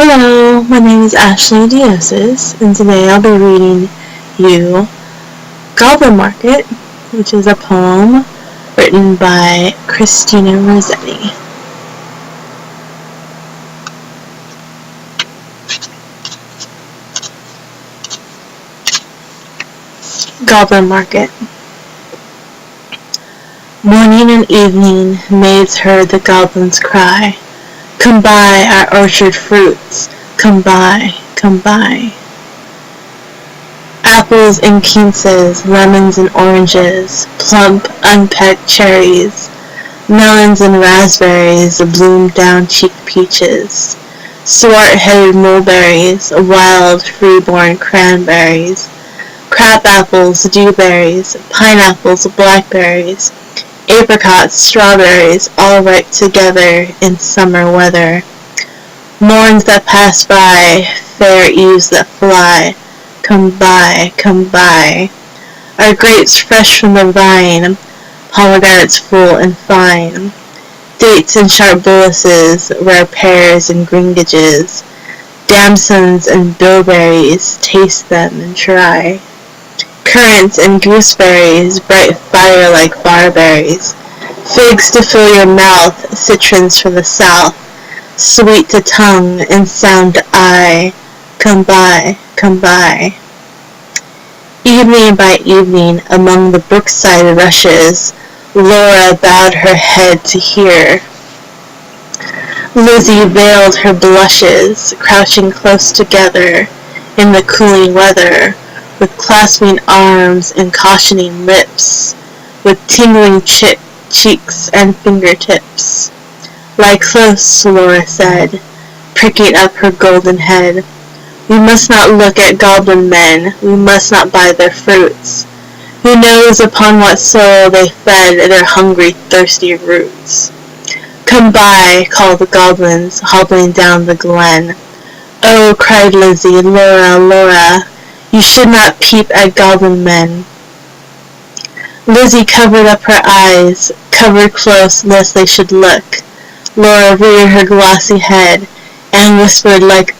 Hello, my name is Ashley Dioses, and today I'll be reading you Goblin Market, which is a poem written by Christina Rossetti. Goblin Market. Morning and evening, maids heard the goblins cry, "Come buy our orchard fruits, come buy, come buy." Apples and quinces, lemons and oranges, plump, unpecked cherries, melons and raspberries, bloom-down-cheeked peaches, swart-headed mulberries, wild, free-born cranberries, crab-apples, dewberries, pineapples, blackberries, apricots, strawberries, all ripe together in summer weather. Morns that pass by, fair eves that fly, come buy, come buy. Our grapes fresh from the vine, pomegranates full and fine, dates and sharp boluses, rare pears and gringages, damsons and bilberries, taste them and try. Currants and gooseberries, bright fire like barberries, figs to fill your mouth, citrons from the south, sweet to tongue and sound to eye, come buy, come buy. Evening by evening, among the brookside rushes, Laura bowed her head to hear. Lizzie veiled her blushes, crouching close together in the cooling weather, with clasping arms and cautioning lips, with tingling cheeks and fingertips. "Lie close," Laura said, pricking up her golden head. "We must not look at goblin men, we must not buy their fruits. Who knows upon what soil they fed their hungry, thirsty roots?" "Come buy," called the goblins, hobbling down the glen. "Oh," cried Lizzie, "Laura, Laura, you should not peep at goblin men." Lizzie covered up her eyes, covered close lest they should look. Laura reared her glossy head, and whispered like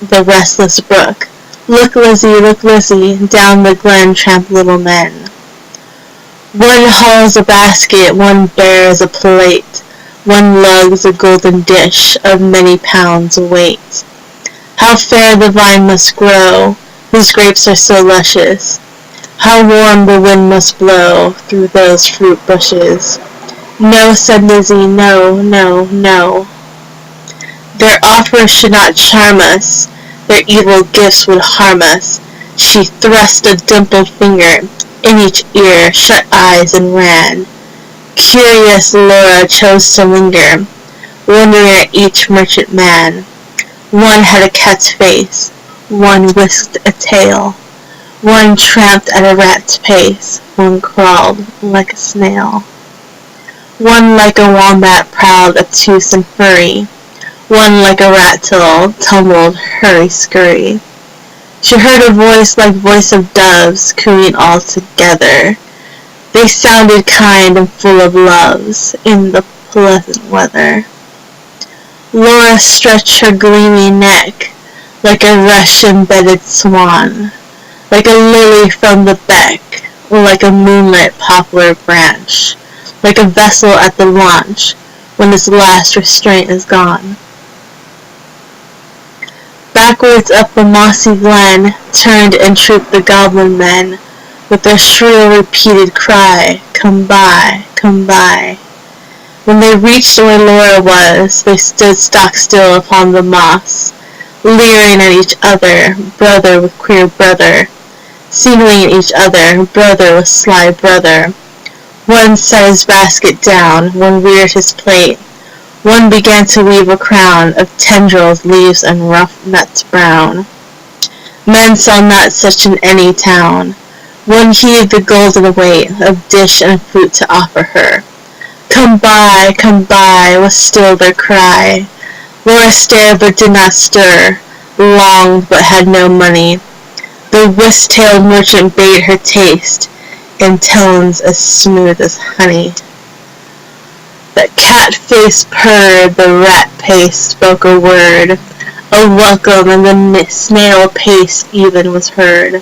the restless brook, look, Lizzie, down the glen tramp little men. One hauls a basket, one bears a plate, one lugs a golden dish of many pounds weight. How fair the vine must grow, whose grapes are so luscious. How warm the wind must blow through those fruit bushes. "No," said Lizzie, "no, no, no. Their offers should not charm us, their evil gifts would harm us." She thrust a dimpled finger in each ear, shut eyes, and ran. Curious, Laura chose to linger, wondering at each merchant man. One had a cat's face, one whisked a tail, one tramped at a rat's pace, one crawled like a snail. One like a wombat prowled obtuse and furry, one like a rat-tail tumbled hurry-scurry. She heard a voice like voice of doves cooing all together. They sounded kind and full of loves in the pleasant weather. Laura stretched her gleaming neck like a rush-embedded swan, like a lily from the beck, like a moonlit poplar branch, like a vessel at the launch when its last restraint is gone. Backwards up the mossy glen turned and trooped the goblin men, with their shrill repeated cry, "Come buy, come buy." When they reached where Laura was, they stood stock still upon the moss, leering at each other, brother with queer brother, singling each other, brother with sly brother. One set his basket down, one reared his plate, one began to weave a crown of tendrils, leaves, and rough nuts brown. Men sell not such in any town. One heaved the golden weight of dish and fruit to offer her. come by," was still their cry. Laura stared but did not stir, longed but had no money. The whisk-tailed merchant bade her taste, in tones as smooth as honey. The cat-face purred, the rat-pace spoke a word. A welcome and the snail pace even was heard.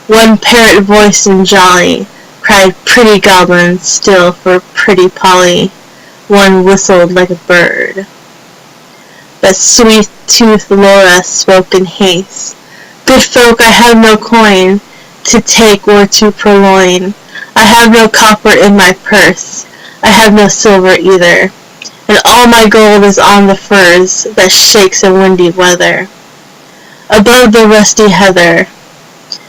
One parrot voiced and jolly cried pretty Goblin still for pretty Polly. One whistled like a bird. But sweet-toothed Laura spoke in haste. Good folk, I have no coin to take or to purloin. I have no copper in my purse. I have no silver either. And all my gold is on the furze that shakes in windy weather. Above the rusty heather.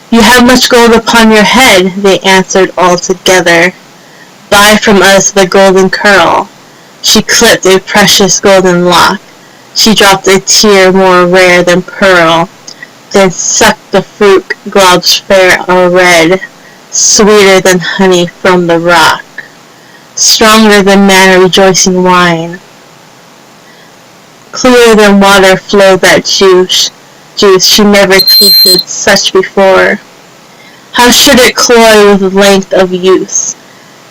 You have much gold upon your head, they answered all together. Buy from us the golden curl. She clipped a precious golden lock. She dropped a tear more rare than pearl. Then sucked the fruit globs fair or red, sweeter than honey from the rock, stronger than manna rejoicing wine. Clearer than water flowed that juice. She never tasted such before. How should it cloy with length of use?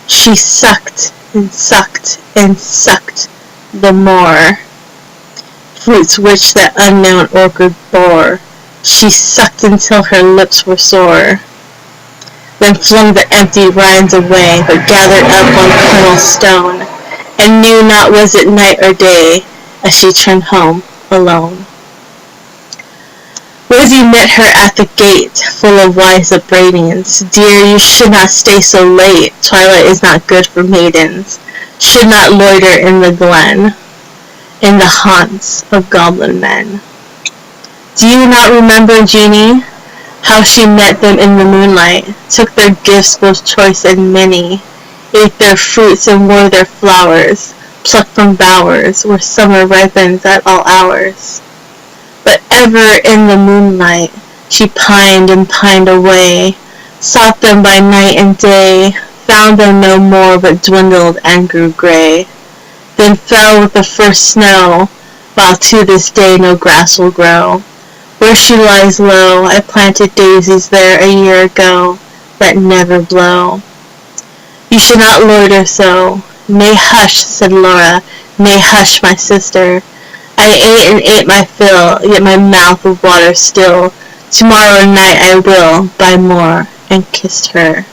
She sucked and sucked and sucked the more. Fruits which that unknown orchard bore. She sucked until her lips were sore. Then flung the empty rinds away, but gathered up one kernel stone, and knew not was it night or day, as she turned home alone. Rosie met her at the gate, full of wise upbraidings. Dear, you should not stay so late. Twilight is not good for maidens. Should not loiter in the glen, in the haunts of goblin men. Do you not remember, Jeanie, how she met them in the moonlight, took their gifts both choice and many, ate their fruits and wore their flowers, plucked from bowers where summer ripens at all hours? But ever in the moonlight she pined and pined away, sought them by night and day, found them no more but dwindled and grew gray, then fell with the first snow, while to this day no grass will grow. Where she lies low, I planted daisies there a year ago that never blow. You should not loiter so. Nay, hush, said Laura, nay, hush, my sister. I ate and ate my fill, yet my mouth with water still. Tomorrow night I will buy more, and kissed her.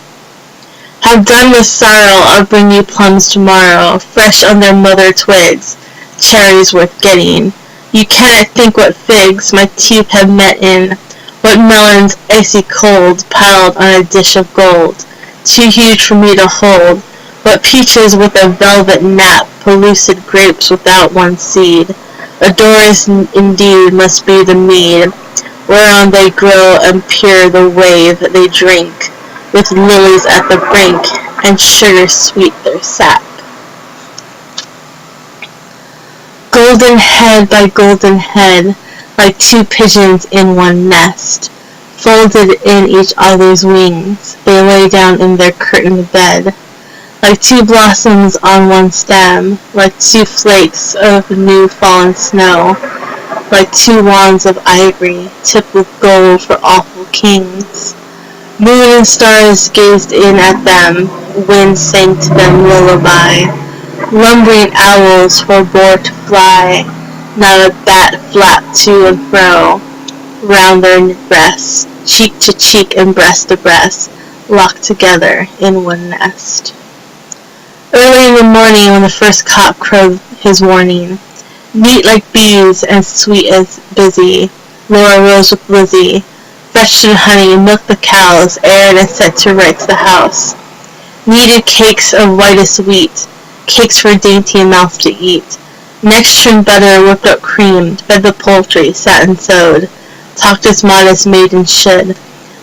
Have done with sorrow, I'll bring you plums tomorrow, fresh on their mother twigs, cherries worth getting. You cannot think what figs my teeth have met in, what melons icy cold piled on a dish of gold, too huge for me to hold, what peaches with a velvet nap, pellucid grapes without one seed. Adorous indeed must be the mead, whereon they grow and pure the wave they drink, with lilies at the brink, and sugar sweet their sap. Golden head by golden head, like two pigeons in one nest, folded in each other's wings, they lay down in their curtained bed, like two blossoms on one stem, like two flakes of new fallen snow, like two wands of ivory, tipped with gold for awful kings. Moon and stars gazed in at them, wind sang to them lullaby, lumbering owls forbore to fly, not a bat flapped to and fro, round their breasts, cheek to cheek and breast to breast, locked together in one nest. Early in the morning, when the first cock crowed his warning, neat like bees and sweet as busy, Laura rose with Lizzie, fetched her honey, milked the cows, aired and set to rights the house, kneaded cakes of whitest wheat, cakes for dainty mouth to eat, next trimmed butter, whipped up cream, fed the poultry, sat and sewed, talked as modest maidens should,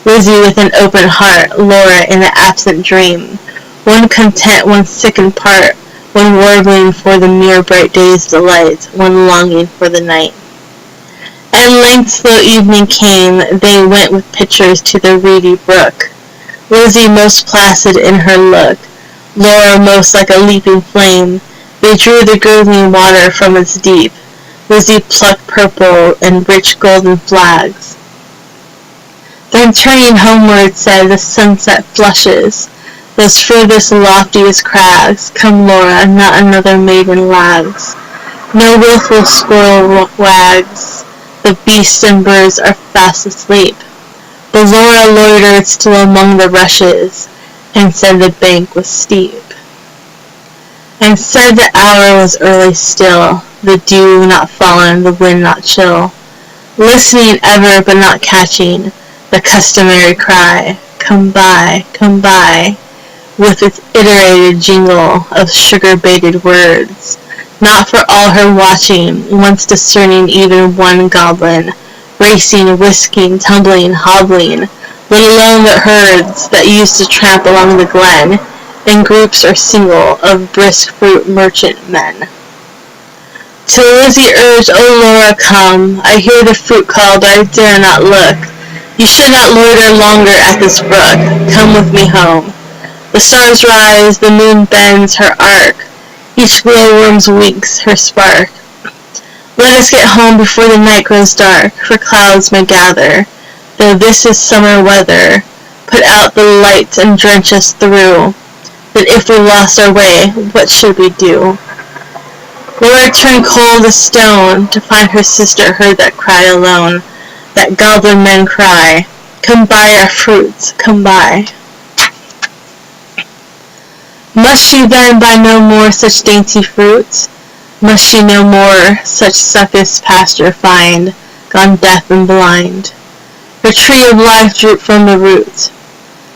Lizzie with an open heart, Laura in an absent dream, one content, one sick in part, one warbling for the mere bright day's delight, one longing for the night. At length, though evening came, they went with pitchers to the reedy brook, Lizzie most placid in her look, Laura most like a leaping flame. They drew the gurgling water from its deep, Lizzie plucked purple and rich golden flags. Then turning homeward said, the sunset flushes those furthest loftiest crags. Come, Laura, not another maiden lags. No wilful squirrel wags The beasts and birds are fast asleep. But Laura loitered still among the rushes, and said the bank was steep. And said the hour was early still, the dew not fallen, the wind not chill, listening ever but not catching the customary cry, come by, with its iterated jingle of sugar-baited words, not for all her watching, once discerning even one goblin, racing, whisking, tumbling, hobbling, let alone the herds that used to tramp along the glen, in groups or single, of brisk fruit merchant men. Till Lizzie urged, "O Laura, come, I hear the fruit call, but I dare not look. You should not loiter longer at this brook, come with me home. The stars rise, the moon bends her arc, each glowworm winks her spark. Let us get home before the night grows dark, for clouds may gather, though this is summer weather, put out the light and drench us through. That if we lost our way, what should we do?" Laura turned cold as stone to find her sister heard that cry alone, that goblin men cry, "Come buy our fruits, come buy." Must she then buy no more such dainty fruits? Must she no more such succous pasture find, gone deaf and blind? Her tree of life drooped from the root.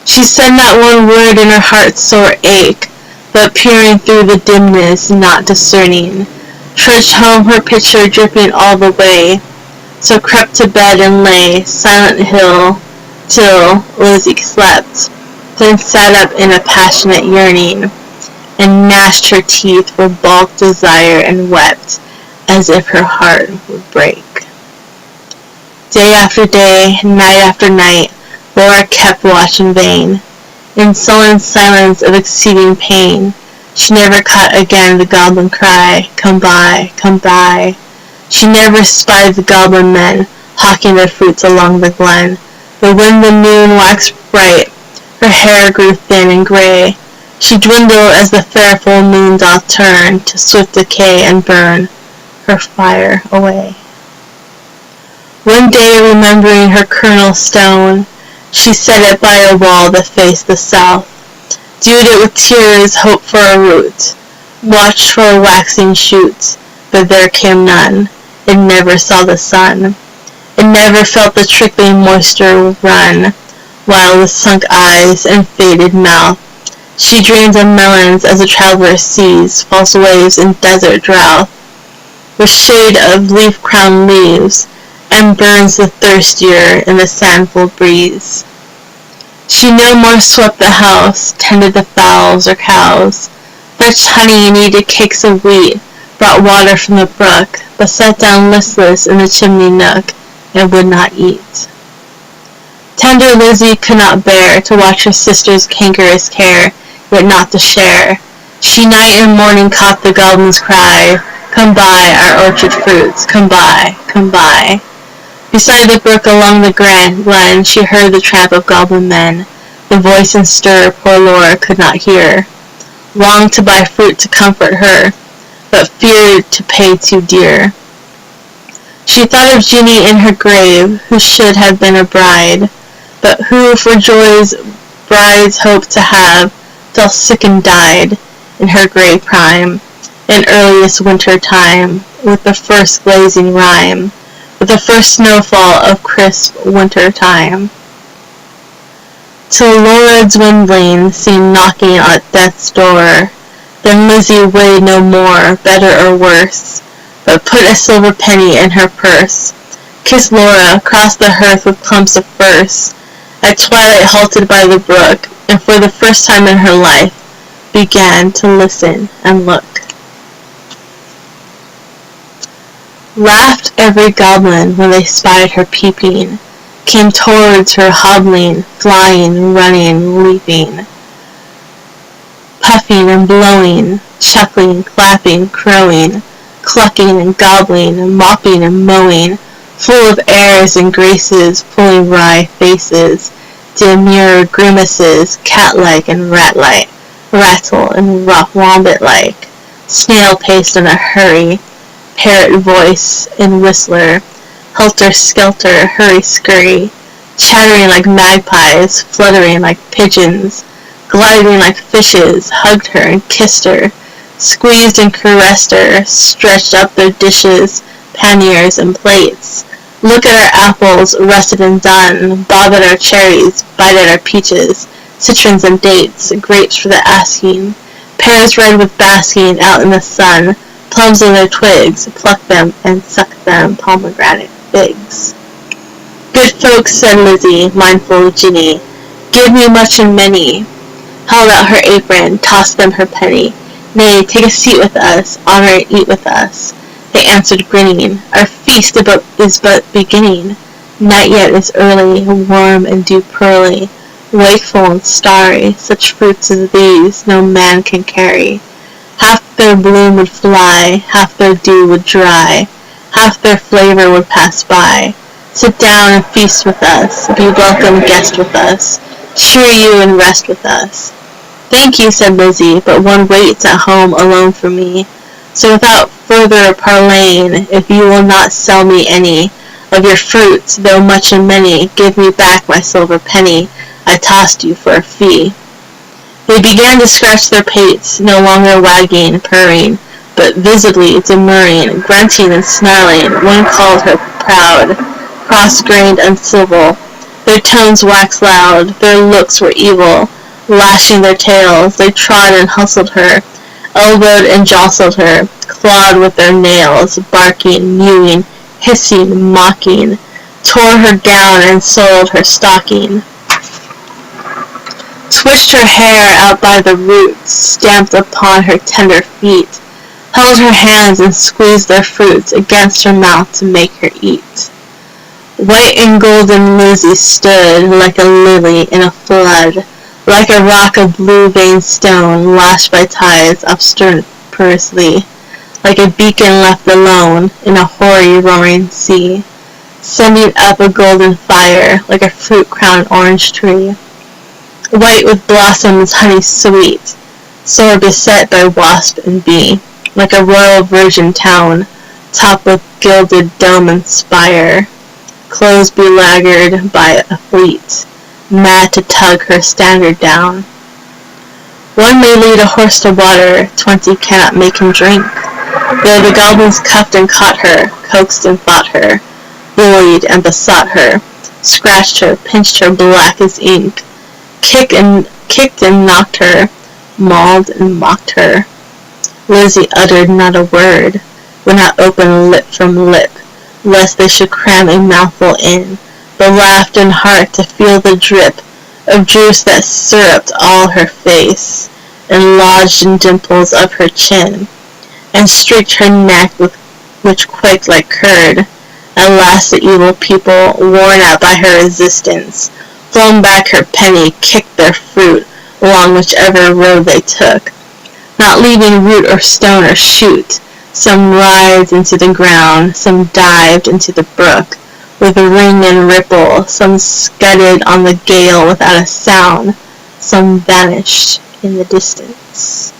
She said not one word in her heart's sore ache, but peering through the dimness, not discerning, trudged home her pitcher dripping all the way, so crept to bed and lay, silent hill, till Lizzie slept, then sat up in a passionate yearning, and gnashed her teeth for balked desire and wept, as if her heart would break. Day after day, night after night, Laura kept watch in vain. In sullen silence of exceeding pain, she never caught again the goblin cry, "Come buy, come buy." She never spied the goblin men, hawking their fruits along the glen. But when the moon waxed bright, her hair grew thin and gray. She dwindled as the fair full moon doth turn to swift decay and burn her fire away. One day, remembering her kernel stone, she set it by a wall that faced the south, dewed it with tears, hoped for a root, watched for a waxing shoot, but there came none. It never saw the sun. It never felt the trickling moisture run, while with sunk eyes and faded mouth she dreams of melons as a traveler sees false waves in desert drought, with shade of leaf-crowned leaves, and burns the thirstier in the sandful breeze. She no more swept the house, tended the fowls or cows, fetched honey, kneaded cakes of wheat, brought water from the brook, but sat down listless in the chimney nook, and would not eat. Tender Lizzie could not bear to watch her sister's cankerous care, yet not to share. She night and morning caught the goblin's cry, "Come buy our orchard fruits, come buy, come buy." Beside the brook along the glen she heard the tramp of goblin men. The voice and stir poor Laura could not hear. Longed to buy fruit to comfort her, but feared to pay too dear. She thought of Ginny in her grave, who should have been a bride, but who for joys brides hoped to have, fell sick and died in her gray prime, in earliest winter time, with the first glazing rime, with the first snowfall of crisp winter time. Till Laura dwindling seemed knocking at death's door, then Lizzie weighed no more, better or worse, but put a silver penny in her purse, kissed Laura, crossed the hearth with clumps of furze, at twilight halted by the brook, and for the first time in her life began to listen and look. Laughed every goblin when they spied her peeping, came towards her hobbling, flying, running, leaping, puffing and blowing, chuckling, clapping, crowing, clucking and gobbling, mopping and mowing, full of airs and graces, pulling wry faces, demure grimaces, cat-like and rat-like, rattle and rough wombat-like, snail-paced in a hurry, parrot voice and whistler, helter-skelter, hurry-scurry, chattering like magpies, fluttering like pigeons, gliding like fishes, hugged her and kissed her, squeezed and caressed her, stretched up their dishes, panniers, and plates. Look at our apples, russet and done, bob at our cherries, bite at our peaches, citrons and dates, grapes for the asking, pears red with basking out in the sun, plums on their twigs, pluck them and suck them, pomegranate figs. Good folks, said Lizzie, mindful of Ginny, give me much and many, held out her apron, tossed them her penny. Nay, take a seat with us, honor and eat with us. They answered grinning, our feast is but beginning. Night yet is early, warm and dew pearly, wakeful and starry, such fruits as these no man can carry. Half their bloom would fly, half their dew would dry, half their flavor would pass by. Sit down and feast with us, be welcome guest with us, cheer you and rest with us. Thank you, said Lizzie, but one waits at home alone for me. So without further parleying, if you will not sell me any of your fruits, though much and many, give me back my silver penny I tossed you for a fee. They began to scratch their pates, no longer wagging, purring, but visibly demurring, grunting and snarling. One called her proud, cross-grained, uncivil. Their tones waxed loud, their looks were evil. Lashing their tails, they trod and hustled her, elbowed and jostled her, clawed with their nails, barking, mewing, hissing, mocking, tore her gown and soiled her stocking, twitched her hair out by the roots, stamped upon her tender feet, held her hands and squeezed their fruits against her mouth to make her eat. White and golden Lizzie stood like a lily in a flood, like a rock of blue-veined stone lashed by tides obstreperously, like a beacon left alone in a hoary roaring sea, sending up a golden fire like a fruit-crowned orange tree, white with blossoms honey sweet, sore beset by wasp and bee, like a royal virgin town, topped with gilded dome and spire, clothes belaggard by a fleet, mad to tug her standard down. One may lead a horse to water, 20 cannot make him drink. Though the goblins cuffed and caught her, coaxed and fought her, bullied and besought her, scratched her, pinched her black as ink, kicked and knocked her, mauled and mocked her, Lizzie uttered not a word, would not open lip from lip, lest they should cram a mouthful in, but laughed in heart to feel the drip of juice that syruped all her face, and lodged in dimples of her chin, and streaked her neck which quaked like curd. At last the evil people, worn out by her resistance, flung back her penny, kicked their fruit along whichever road they took, not leaving root or stone or shoot. Some writhed into the ground, some dived into the brook with a ring and ripple, some scudded on the gale without a sound, some vanished in the distance.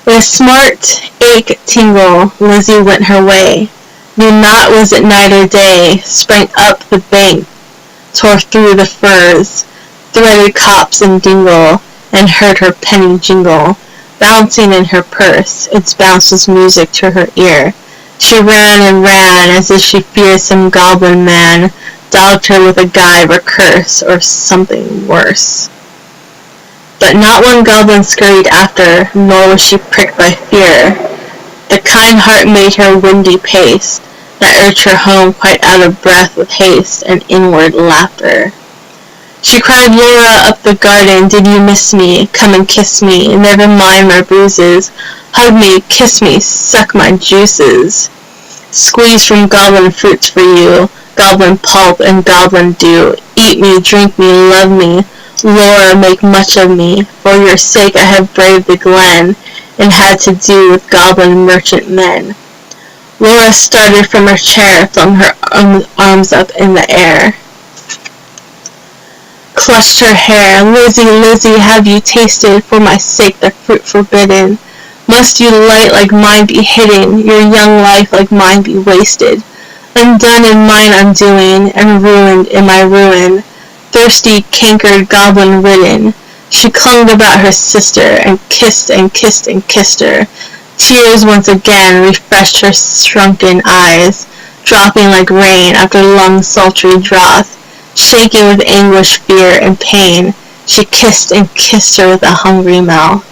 With a smart ache tingle, Lizzie went her way, knew not was it night or day, sprang up the bank, tore through the firs, threaded copse and dingle, and heard her penny jingle, bouncing in her purse. Its bounce was music to her ear. She ran and ran as if she feared some goblin man dogged her with a gibe or curse or something worse. But not one goblin scurried after, nor was she pricked by fear. The kind heart made her windy pace, that urged her home quite out of breath with haste and inward laughter. She cried, Laura, up the garden, did you miss me? Come and kiss me, never mind my bruises. Hug me, kiss me, suck my juices. Squeeze from goblin fruits for you, goblin pulp and goblin dew. Eat me, drink me, love me. Laura, make much of me. For your sake I have braved the glen, and had to do with goblin merchant men. Laura started from her chair, flung her arms up in the air, clutched her hair. Lizzie, Lizzie, have you tasted for my sake the fruit forbidden? Must your light like mine be hidden, your young life like mine be wasted, undone in mine undoing, and ruined in my ruin, thirsty, cankered, goblin-ridden? She clung about her sister, and kissed and kissed and kissed her. Tears once again refreshed her shrunken eyes, dropping like rain after long sultry drought. Shaking with anguish, fear, and pain, she kissed and kissed her with a hungry mouth.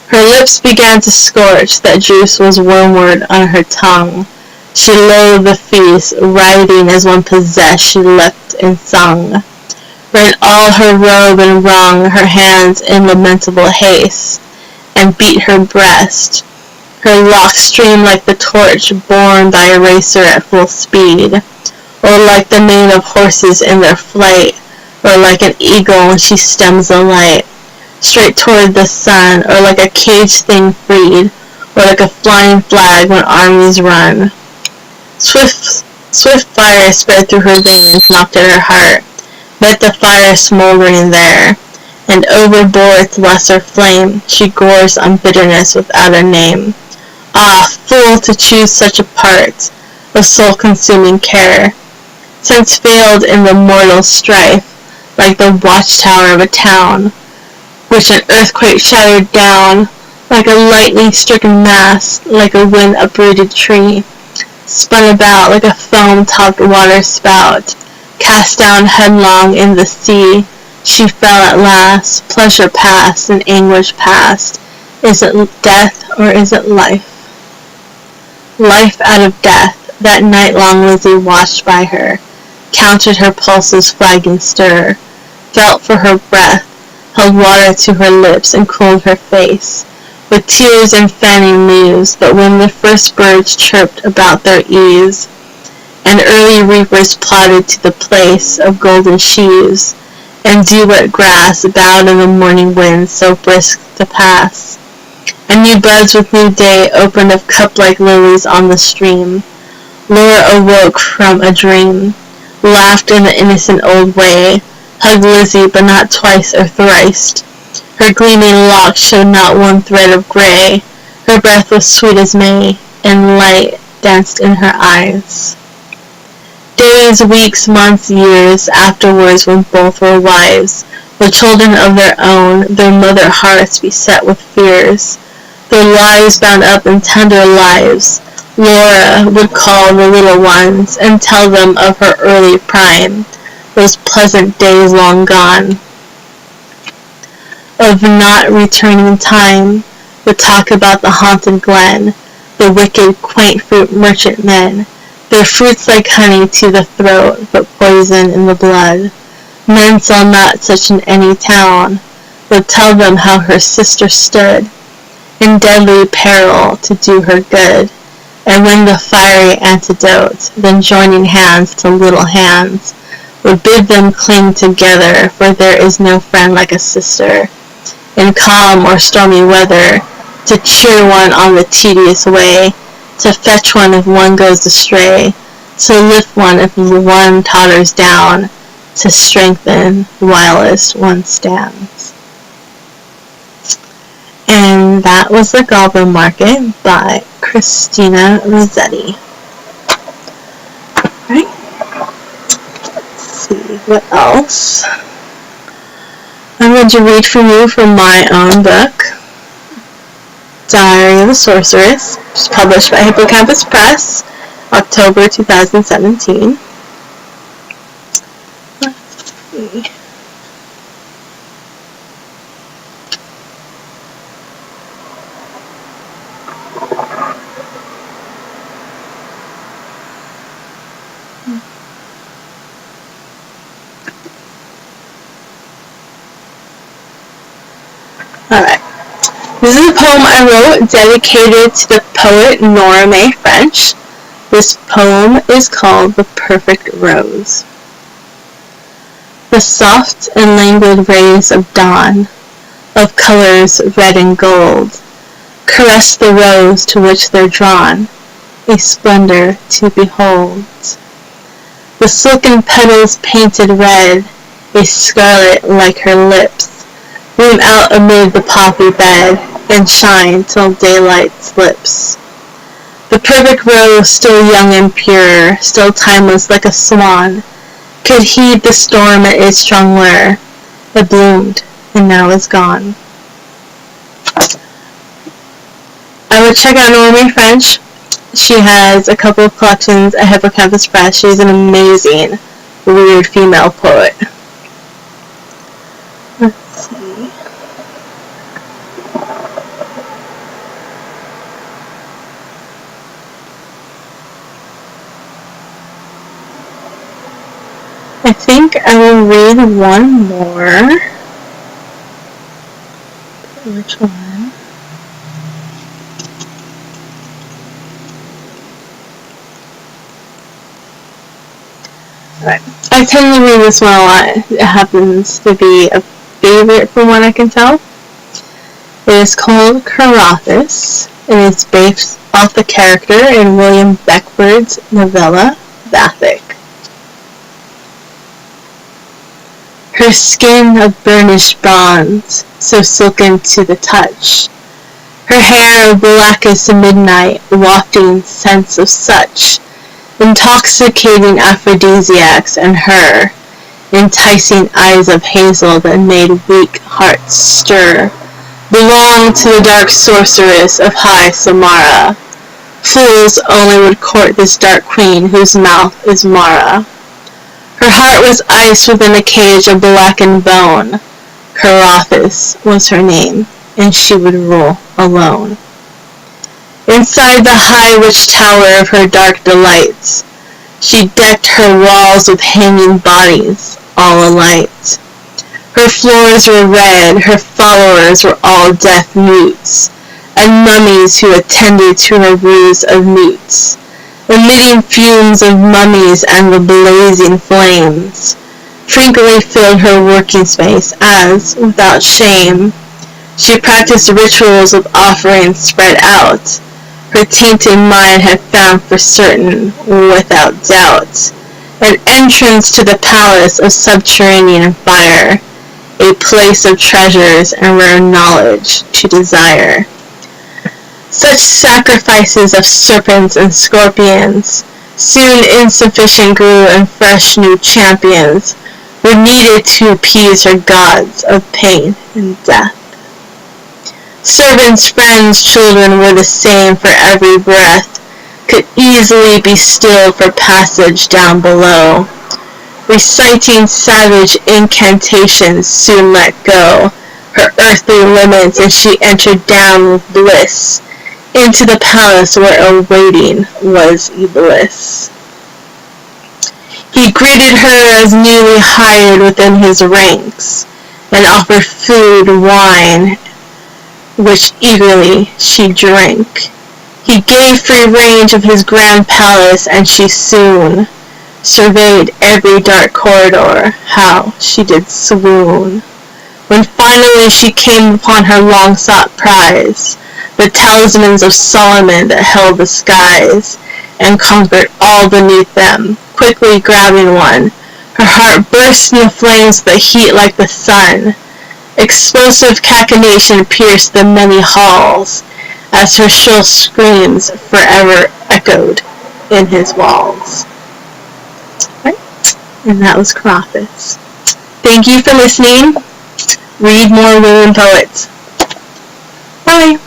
Her lips began to scorch, that juice was wormwood on her tongue. She loathed the feast, writhing as one possessed, she leapt and sung. Rent all her robe and wrung her hands in lamentable haste, and beat her breast. Her locks streamed like the torch borne by a racer at full speed, or like the mane of horses in their flight, or like an eagle when she stems the light, straight toward the sun, or like a caged thing freed, or like a flying flag when armies run. Swift fire spread through her veins, knocked at her heart, met the fire smoldering there, and overbore its lesser flame, she gores on bitterness without a name. Ah, fool, to choose such a part of soul-consuming care, since failed in the mortal strife, like the watchtower of a town, which an earthquake shattered down, like a lightning-stricken mast, like a wind-uprooted tree, spun about like a foam-topped water-spout, cast down headlong in the sea. She fell at last, pleasure past and anguish past. Is it death or is it life? Life out of death, that night long Lizzie watched by her, counted her pulses' flagging stir, felt for her breath, held water to her lips and cooled her face, with tears and fanning leaves. But when the first birds chirped about their eaves, and early reapers plodded to the place of golden sheaves, and dew-wet grass bowed in the morning wind so brisk to pass, and new buds with new day opened of cup-like lilies on the stream, Laura awoke from a dream, laughed in the innocent old way, hugged Lizzie but not twice or thrice. Her gleaming locks showed not one thread of gray, her breath was sweet as May, and light danced in her eyes. Days, weeks, months, years afterwards, when both were wives, with children of their own, their mother hearts beset with fears, their lives bound up in tender lives, Laura would call the little ones and tell them of her early prime, those pleasant days long gone, of not returning time, would talk about the haunted glen, the wicked, quaint fruit merchant men, their fruits like honey to the throat, but poison in the blood. Men saw not such in any town, would tell them how her sister stood in deadly peril to do her good, and when the fiery antidote, then joining hands to little hands, would bid them cling together, for there is no friend like a sister, in calm or stormy weather, to cheer one on the tedious way, to fetch one if one goes astray, to lift one if one totters down, to strengthen whilst one stands. And that was The Goblin Marke by Christina Rossetti. Alright, let's see what else. I'm going to read for you from my own book, Diary of a Sorceress, which is published by Hippocampus Press, October 2017. Let's see. Alright. This is a poem I wrote dedicated to the poet Nora Mae French. This poem is called The Perfect Rose. The soft and languid rays of dawn, of colors red and gold, caress the rose to which they're drawn, a splendor to behold. The silken petals painted red, a scarlet like her lips, bloom out amid the poppy bed, and shine till daylight slips. The perfect rose, still young and pure, still timeless like a swan, could heed the storm at its strong lure. It bloomed, and now is gone. I would check out Normie French. She has a couple of collections at Hippocampus Press. She's an amazing, weird female poet. Let's see. I think I will read one more. Which one? Alright. I tend to read this one a lot. It happens to be a favorite from what I can tell. It is called Carathis, and it's based off the character in William Beckford's novella, Vathek. Her skin of burnished bronze, so silken to the touch. Her hair black as the midnight, wafting scents of such intoxicating aphrodisiacs, and her enticing eyes of hazel that made weak hearts stir, belonged to the dark sorceress of high Samara. Fools only would court this dark queen whose mouth is Mara. Her heart was ice within a cage of blackened bone. Carathis was her name, and she would rule alone. Inside the high witch tower of her dark delights, she decked her walls with hanging bodies, all alight. Her floors were red, her followers were all deaf mutes, and mummies who attended to her ruse of mutes, emitting fumes of mummies and the blazing flames, frequently filled her working space as, without shame, she practiced rituals with offerings spread out. Her tainted mind had found for certain, without doubt, an entrance to the palace of subterranean fire, a place of treasures and rare knowledge to desire. Such sacrifices of serpents and scorpions soon insufficient grew, and fresh new champions were needed to appease her gods of pain and death. Servants, friends, children were the same, for every breath could easily be stilled for passage down below. Reciting savage incantations soon let go her earthly limits, and she entered down with bliss into the palace where awaiting was Iblis. He greeted her as newly hired within his ranks, and offered food, wine, which eagerly she drank. He gave free range of his grand palace, and she soon surveyed every dark corridor. How she did swoon, when finally she came upon her long-sought prize, the talismans of Solomon that held the skies, and conquered all beneath them. Quickly grabbing one, her heart burst into flames with a heat like the sun. Explosive cachinnation pierced the many halls, as her shrill screams forever echoed in his walls. Right? And that was Carathis. Thank you for listening. Read more women poets. Bye.